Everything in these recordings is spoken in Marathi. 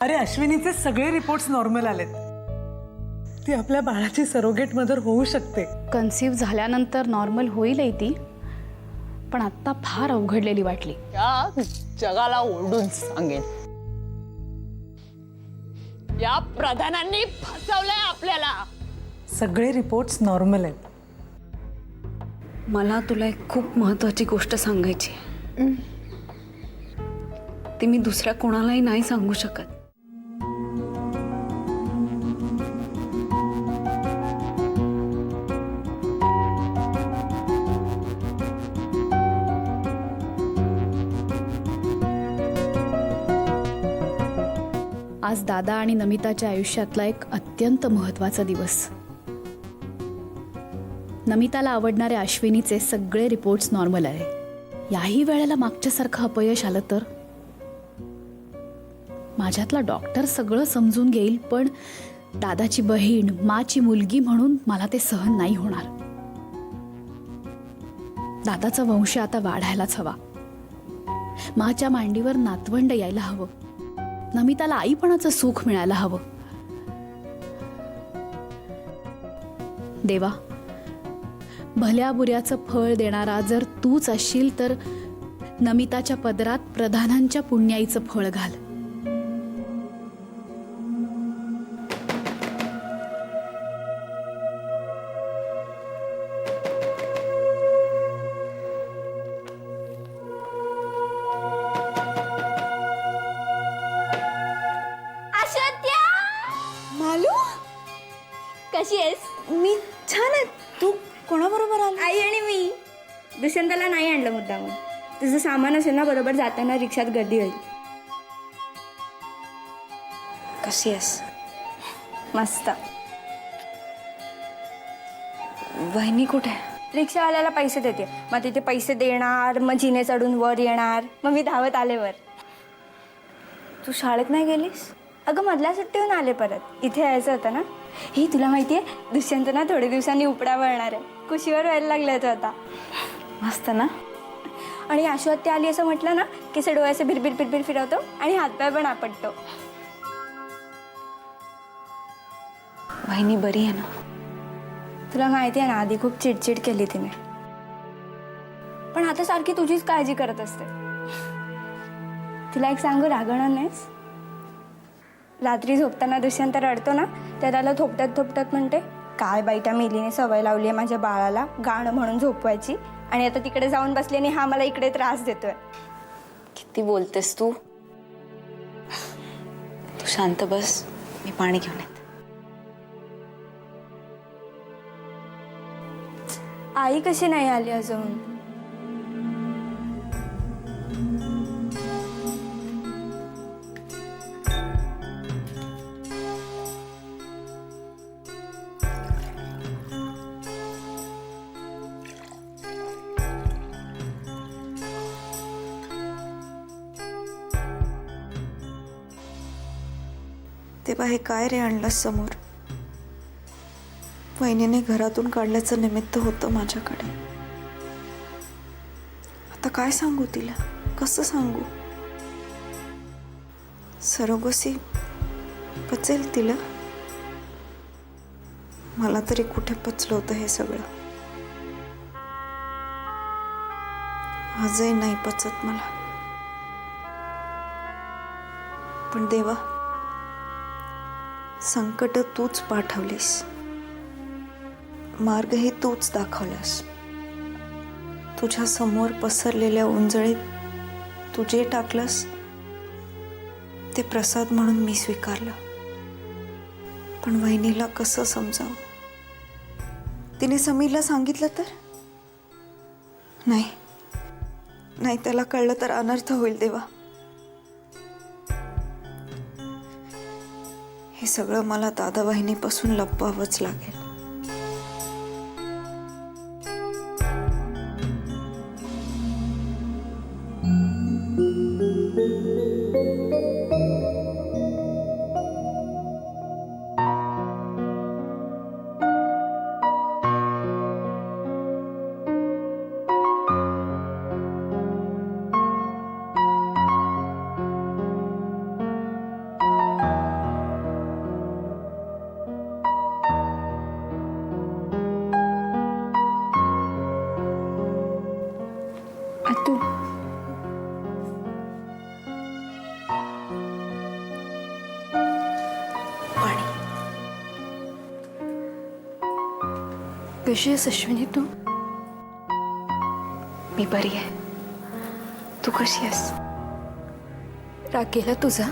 अरे अश्विनीचे सगळे रिपोर्ट्स नॉर्मल आलेत. ती आपल्या बाळाची सरोगेट मदर होऊ शकते. कन्सीव्ह झाल्यानंतर नॉर्मल होईलही ती, पण आत्ता फार अवघडलेली वाटली. या जगाला ओरडून सांगेन, या प्रधानांनी फसवलंय आपल्याला. सगळे रिपोर्ट्स नॉर्मल आहेत. मला तुला एक खूप महत्त्वाची गोष्ट सांगायची आहे. ती मी दुसऱ्या कोणालाही नाही सांगू शकत. आज दादा आणि नमिताच्या आयुष्यातला एक अत्यंत महत्त्वाचा दिवस. नमिताला आवडणाऱ्या अश्विनीचे सगळे रिपोर्ट्स नॉर्मल आहे. याही वेळेला मागच्यासारखं अपयश आलं तर? माझ्यातला डॉक्टर सगळं समजून घेईल, पण दादाची बहीण, माची मुलगी म्हणून मला ते सहन नाही होणार. दादाचा वंश आता वाढायलाच हवा. माच्या मांडीवर नातवंड यायला हवं. नमिताला आईपणाचं सुख मिळायला हवं. देवा, भल्या बुऱ्याचं फळ देणारा जर तूच असशील तर नमिताच्या पदरात प्रधानांच्या पुण्याईचं फळ घाल. मालू, कशी आहेस? मी छान आहे. तू कोणाबरोबर आली? आई आणि मी. दुष्यंतला नाही आणलं मुद्दामून. तुझं सामान असेल ना, बरोबर जाताना रिक्षात गर्दी होईल. कशी आहेस? मस्त. वहिनी कुठे आहे? रिक्षावाल्याला पैसे देते. मग तिथे पैसे देणार, मग जिने चढून वर येणार, मग मी धावत आले वर. तू शाळेत नाही गेलीस? अगं मधल्या सुट्टीहून आले परत. इथे यायचं होतं ना. ही तुला माहिती आहे, दुष्यंत ना थोडे दिवसांनी उपडा वळणार आहे. कुशीवर व्हायला लागलं होतं आता. मस्त ना. आणि आशुहत्या आली असं म्हटलं ना की से डोळ्याचे भिरभिर भिरभिर फिरवतो आणि हातपाय पण आपटतो. वहिनी बरी आहे ना? तुला माहिती आहे ना, आधी खूप चिडचिड केली तिने, पण आता सारखी तुझीच काळजी करत असते. तिला एक सांगू, रागवणार नाहीस? रात्री झोपताना दुष्यंत रडतो ना, तर त्याला थोपटत थोपटत म्हणते, काय बाई त्या मेलीने सवय लावली आहे माझ्या बाळाला गाणं म्हणून झोपवायची, आणि आता तिकडे जाऊन बसली आणि हा मला इकडे त्रास देतोय. किती बोलतेस तू? तू शांत बस, मी पाणी घेऊन येते. आई कशी नाही आली अजून? तेव्हा हे काय रे आणलंस समोर? वहिनीने घरातून काढल्याचं निमित्त होतं माझ्याकडे. आता काय सांगू तिला? कसं सांगू? सरोगसी पचेल तिला? मला तरी कुठे पचलं होतं हे सगळं. आजही नाही पचत मला. पण देवा, संकट तूच पाठवलीस, मार्गही तूच दाखवलास. तुझ्या समोर पसरलेल्या उंजळीत तू जे टाकलंस ते प्रसाद म्हणून मी स्वीकारलं. पण वहिनीला कसं समजावं? तिने समीरला सांगितलं तर? नाही नाही, त्याला कळलं तर अनर्थ होईल देवा. हे सगळं मला दादा वहिनीपासून लपवावंच लागेल. कशी आहेस अश्विनी तू? मी बरी आहे. तू कशी आहेस? राग गेला तुझा?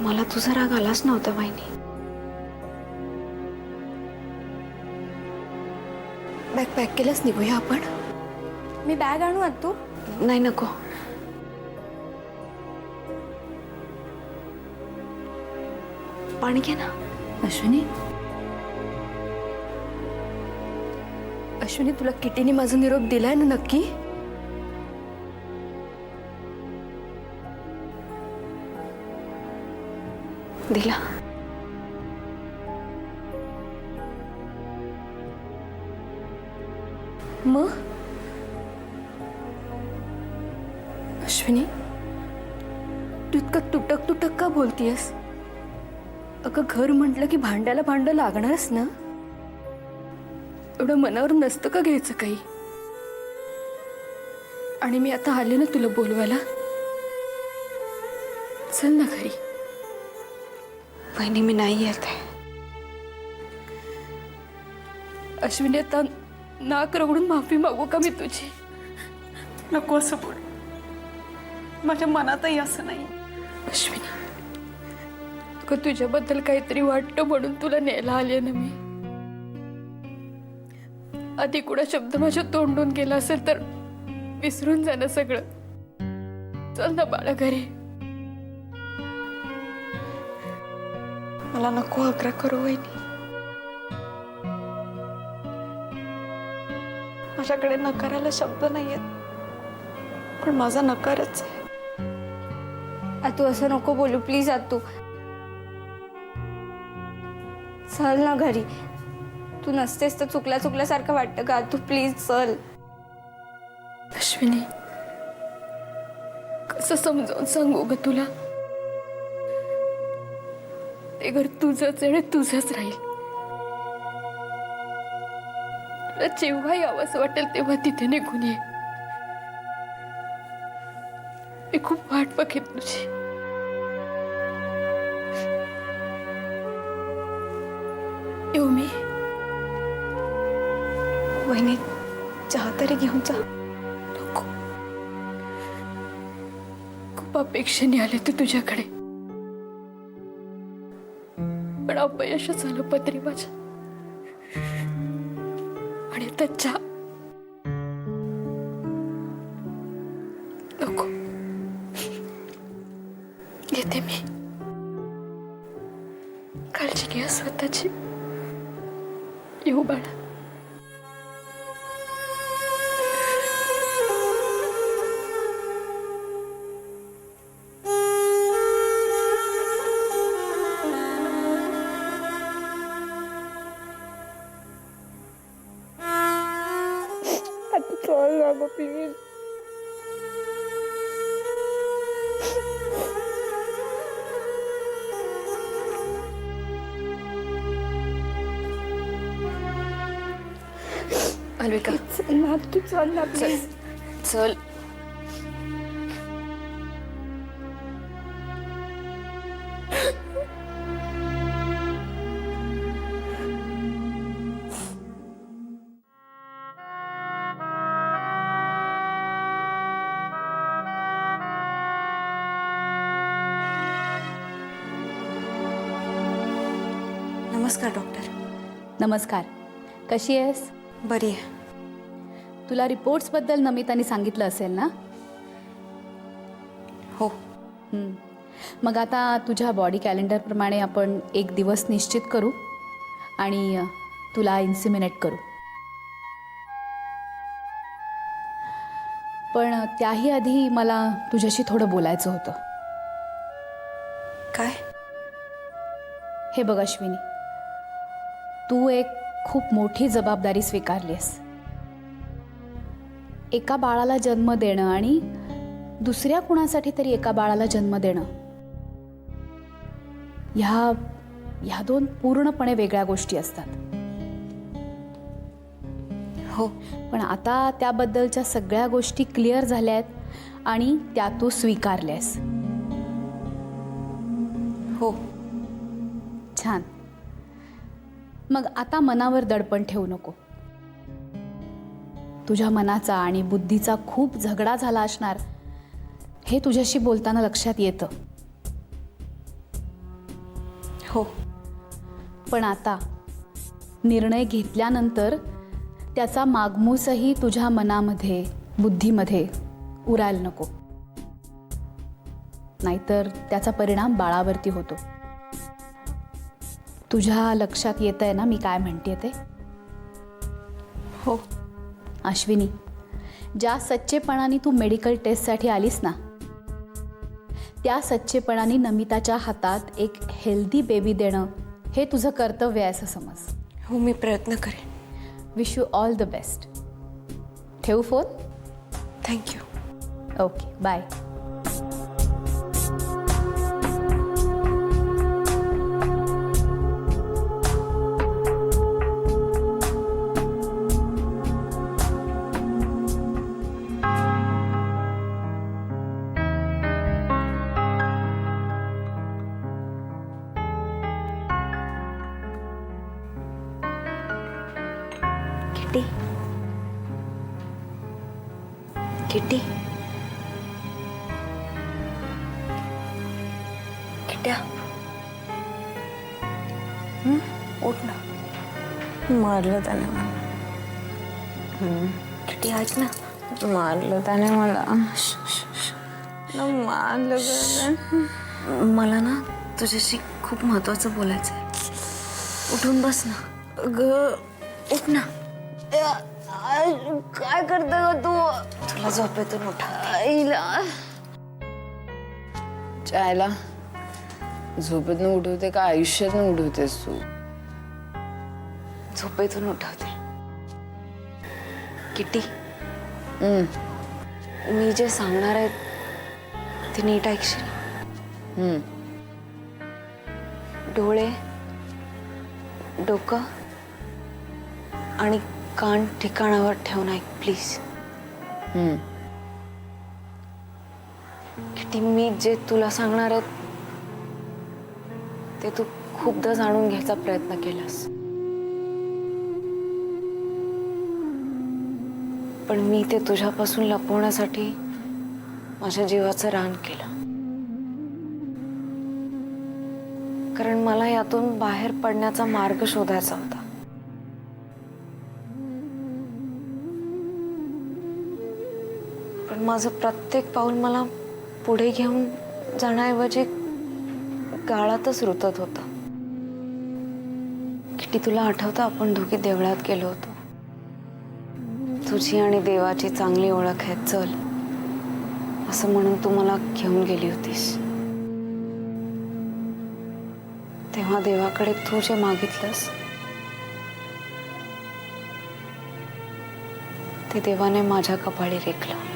मला तुझा राग आलाच नव्हता वहिनी. बॅग पॅक केलंच, निघूया आपण. मी बॅग आणू आत तू? नाही नको. पाणी घे ना. अश्विनी, अश्विनी तुला किटीने माझा निरोप दिलाय ना नक्की? दिला. मग अश्विनी, तू इतकं तुटक तुटक का बोलतीयस? अगं घर म्हटलं की भांड्याला भांडं लागणारच ना. एवढं मनावर नसतं का घ्यायचं काही? आणि मी आता आले ना तुला बोलवायला. चल ना घरी. वहिनी मी नाही येत आहे. अश्विनी, आता नाक रगडून माफी मागू का मी तुझी? नको असं बोल. माझ्या मनातही असं नाही. अश्विनी, अगं तुझ्याबद्दल काहीतरी वाटतं म्हणून तुला न्यायला आले ना मी. आधी कुणा शब्द माझ्या तोंडून गेला असेल तर विसरून जा ना सगळं. चल ना बाळा घरी. मला नको आग्रह करू वहिनी. माझ्याकडे नकाराला शब्द नाहीयेत, पण माझा नकारच आहे. तू असं नको बोलू प्लीज. तू चल ना घरी. तू नसतेस तर चुकल्यासारखं वाटतं का? तू प्लीज चल. अश्विनी, कसं समजावून सांगू ग तुला? ते घर तुझंच आहे, तुझंच राहील. तुला जेव्हा यावंसं वाटेल तेव्हा तिथे निघून ये. मी खूप वाट बघेन तुझी. येऊ मी? वहिनी चहा तरी घेऊन जा. नको. खूप अपेक्षेने आले तू तुझ्याकडे, पण अपयशच आलं पत्री माझ्या. आणि आता चहा नको. येते मी. काळजी घ्या स्वतःची. येऊ बाळा. चल ना गं प्लीज. अलविका ना तू चल ना प्लीज. चल. नमस्कार डॉक्टर. नमस्कार. कशी आहेस? बरी आहे. तुला रिपोर्ट्सबद्दल नमिताने सांगितलं असेल ना? हो. मग आता तुझ्या बॉडी कॅलेंडरप्रमाणे आपण एक दिवस निश्चित करू आणि तुला इन्सिमिनेट करू. पण त्याही आधी मला तुझ्याशी थोडं बोलायचं होतं. काय? हे बघ अश्विनी, तू एक खूप मोठी जबाबदारी स्वीकारलीस. एका बाळाला जन्म देणं आणि दुसऱ्या कुणासाठी तरी एका बाळाला जन्म देणं, ह्या दोन पूर्णपणे वेगळ्या गोष्टी असतात. हो. पण आता त्याबद्दलच्या सगळ्या गोष्टी क्लिअर झाल्या आहेत आणि त्या तू स्वीकारल्यास. हो. छान. मग आता मनावर दडपण ठेवू नको. तुझ्या मनाचा आणि बुद्धीचा खूप झगडा झाला असणार हे तुझ्याशी बोलताना लक्षात येतं. हो. पण आता निर्णय घेतल्यानंतर त्याचा मागमूसही तुझ्या मनामध्ये बुद्धीमध्ये उरायला नको, नाहीतर त्याचा परिणाम बाळावरती होतो. तुझ्या लक्षात येतंय ना मी काय म्हणते ते? हो. अश्विनी, ज्या सच्चेपणाने तू मेडिकल टेस्टसाठी आलीस ना, त्या सच्चेपणाने नमिताच्या हातात एक हेल्दी बेबी देणं हे तुझं कर्तव्य आहे असं समज. हो, मी प्रयत्न करेन. Wish you all the best. ठेवू phone? Thank you. Okay, bye. Kitty. Kitty. किट्या. उठ ना. मारलं त्याने मला. किटी ऐक ना. मारलं त्याने मला. मारलं त्याने. मला ना तुझ्याशी खूप महत्वाचं बोलायचं आहे. उठून बस ना. उठ ना. काय करते ग तू? तुला झोपेतून उठा. आईला चायला झोपेतनं उठवते का आयुष्यातनं उठवतेस तू? झोपेतून उठवते. किटी, मी जे सांगणार आहे ते नीट ऐकशील. डोळे, डोकं आणि कान ठिकाणावर ठेवून ऐक प्लीज. किटी, मी जे तुला सांगणार आहे ते तू खूपदा जाणून घ्यायचा प्रयत्न केलास, पण मी ते तुझ्यापासून लपवण्यासाठी माझ्या जीवाचं रान केलं. कारण मला यातून बाहेर पडण्याचा मार्ग शोधायचा होता. पण माझं प्रत्येक पाऊल मला पुढे घेऊन जाण्याऐवजी गाळातच रुतत होता. किती तुला आठवतं आपण दोघी देवळात गेलो होतो. तुझी आणि देवाची चांगली ओळख आहे, चल असं म्हणून तू मला घेऊन गेली होतीस. तेव्हा देवाकडे तू जे मागितलंस ते देवाने माझ्या कपाळी रेखलं.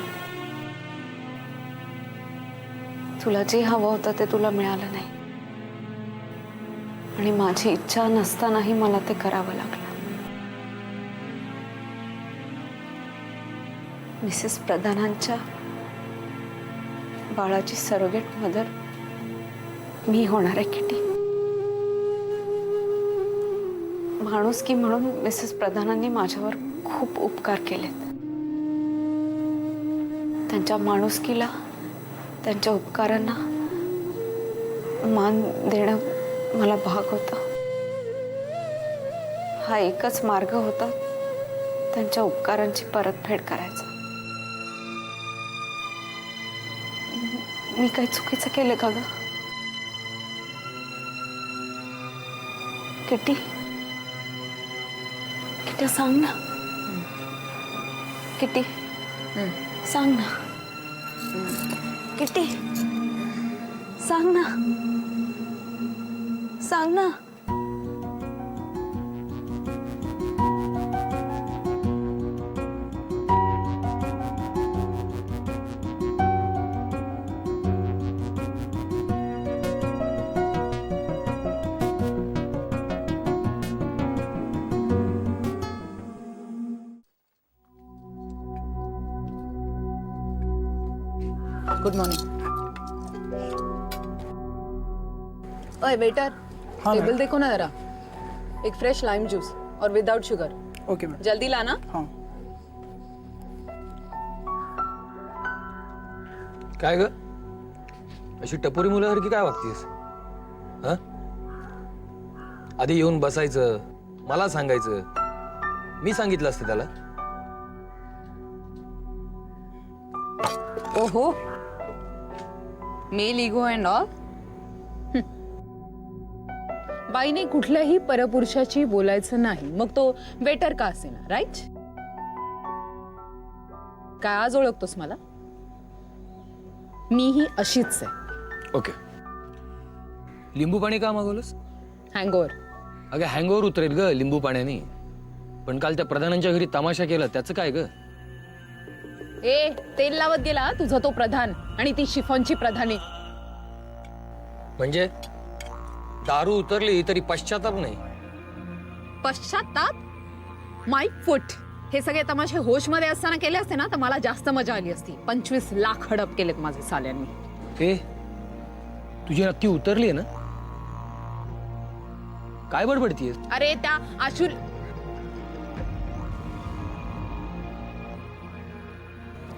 तुला जे हवं होतं ते तुला मिळालं नाही आणि माझी इच्छा नसतानाही मला ते करावं लागलं. मिसेस प्रधानांच्या बाळाची सरोगेट मदर मी होणार आहे किटी. माणुसकी म्हणून मिसेस प्रधानांनी माझ्यावर खूप उपकार केलेत. त्यांच्या माणुसकीला, त्यांच्या उपकारांना मान देणं मला भाग होता. हा एकच मार्ग होता त्यांच्या उपकारांची परतफेड करायचा. मी काही चुकीचं केलं का ग किटी? किटी सांग ना. किटी सांग ना. किटी सांग ना. सांग ना. Good morning. ओय वेटर, हाँ टेबल मैडम। देखो ना जरा, एक फ्रेश लाइम जूस और विदाउट शुगर। Okay madam. जल्दी लाना। हाँ काय ग अशी टपोरी मुलासारखी काय वागतीस? हा? आधी येऊन बसायचं, मला सांगायचं, मी सांगितलं असतं त्याला. ओहो, मेल इगो अँड ऑल. बाईने कुठल्याही परपुरुषाची बोलायचं नाही, मग तो वेटर का असेना, राईट? काय आज ओळखतोस मला? मी ही अशीच आहे. ओके. लिंबू पाणी का मागवलंस? हँगओव्हर. अगं हँगओव्हर उतरेल ग लिंबू पाण्याने. पण काल त्या प्रधानांच्या घरी तमाशा केला त्याचं काय ग? ए, तेल लावत गेला तुझा तो प्रधान आणि ती शिफॉनची प्रधानी. म्हणजे दारू उतरली तरी पश्चाताप नाही. पश्चाताप? माय फुट. हे सगळे तमाशे होश मध्ये असताना केले असते ना तर मला जास्त मजा आली असती. 25 लाख हडप केलेत माझे साल्यांनी. ए तुझी नक्की उतरली ना? काय बडबडतीयस? अरे त्या आशुल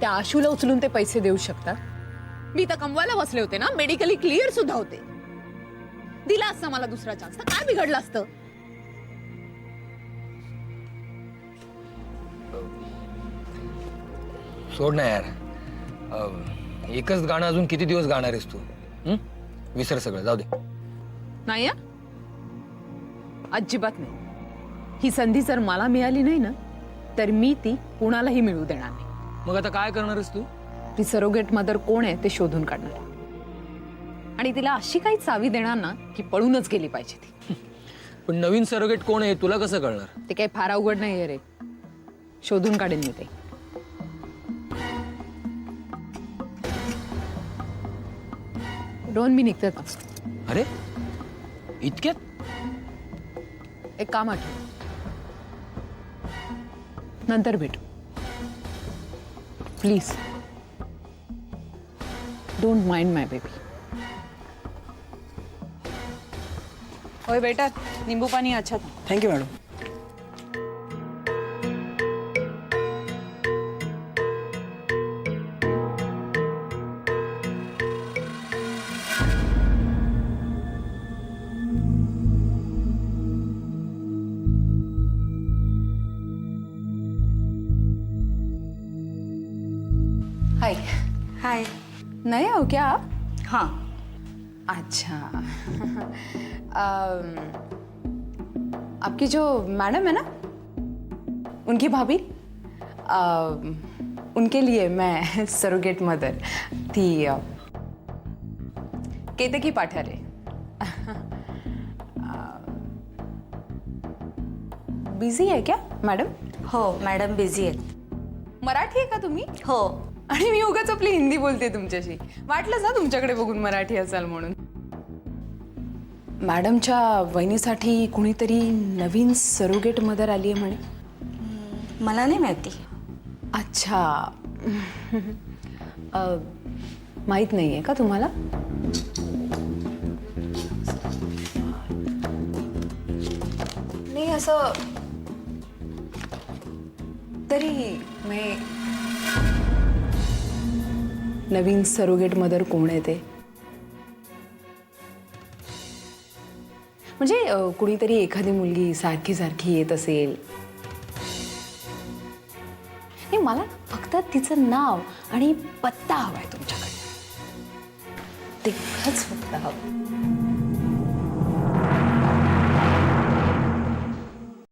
त्या आशूला उचलून ते पैसे देऊ शकतात? मी तर कमवायला बसले होते ना, मेडिकली क्लिअर सुद्धा होते. दिला असता मला दुसरा चान्स तर काय बिघडलं असतं? सोड ना यार. एकच गाणं अजून किती दिवस गाणार आहेस तू? विसर सगळं, जाऊ दे. नाही या अजिबात नाही. ही संधी जर मला मिळाली नाही ना तर मी ती कुणालाही मिळू देणार नाही. मग आता काय करणार आहेस तू? ती सरोगेट मदर कोण आहे ते शोधून काढणार आणि तिला अशी काही चावी देणार ना की पळूनच गेली पाहिजे ती. पण नवीन सरोगेट कोण आहे तुला कसं कळणार? ते काही फार अवघड नाहीये रे. शोधून काढेन मी ते. दोन मी निघते. अरे इतक्यात? एक काम आठव, नंतर भेटू please. Don't mind my baby. ओए बेटा, नींबू पानी अच्छा था. Thank you madam. Hi. Hi. नए हो क्या आप? हाँ. अच्छा. आपकी जो मैडम है ना, उनकी भाभी, उनके लिए मैं सरोगेट मदर थी. केतकी पाठारे. बिझी आहे क्या मॅडम? हो मॅडम बिझी आहेत. मराठी आहे का तुम्ही? हो. आणि मी उगाच आपली हिंदी बोलते तुमच्याशी. वाटलं ना तुमच्याकडे बघून मराठी असाल म्हणून. मॅडमच्या वहिनीसाठी कुणीतरी नवीन सरोगेट मदर आली आहे म्हणे. मला नाही माहिती. अच्छा. माहित नाही आहे का तुम्हाला? नाही असं तरी मी नवीन सरोगेट मदर कोण आहे ते म्हणजे कुणीतरी एखादी मुलगी सारखी सारखी येत असेल. नाही मला फक्त तिचं नाव आणि पत्ता हवाय तुमच्याकडे. तेवढंच फक्त हवं.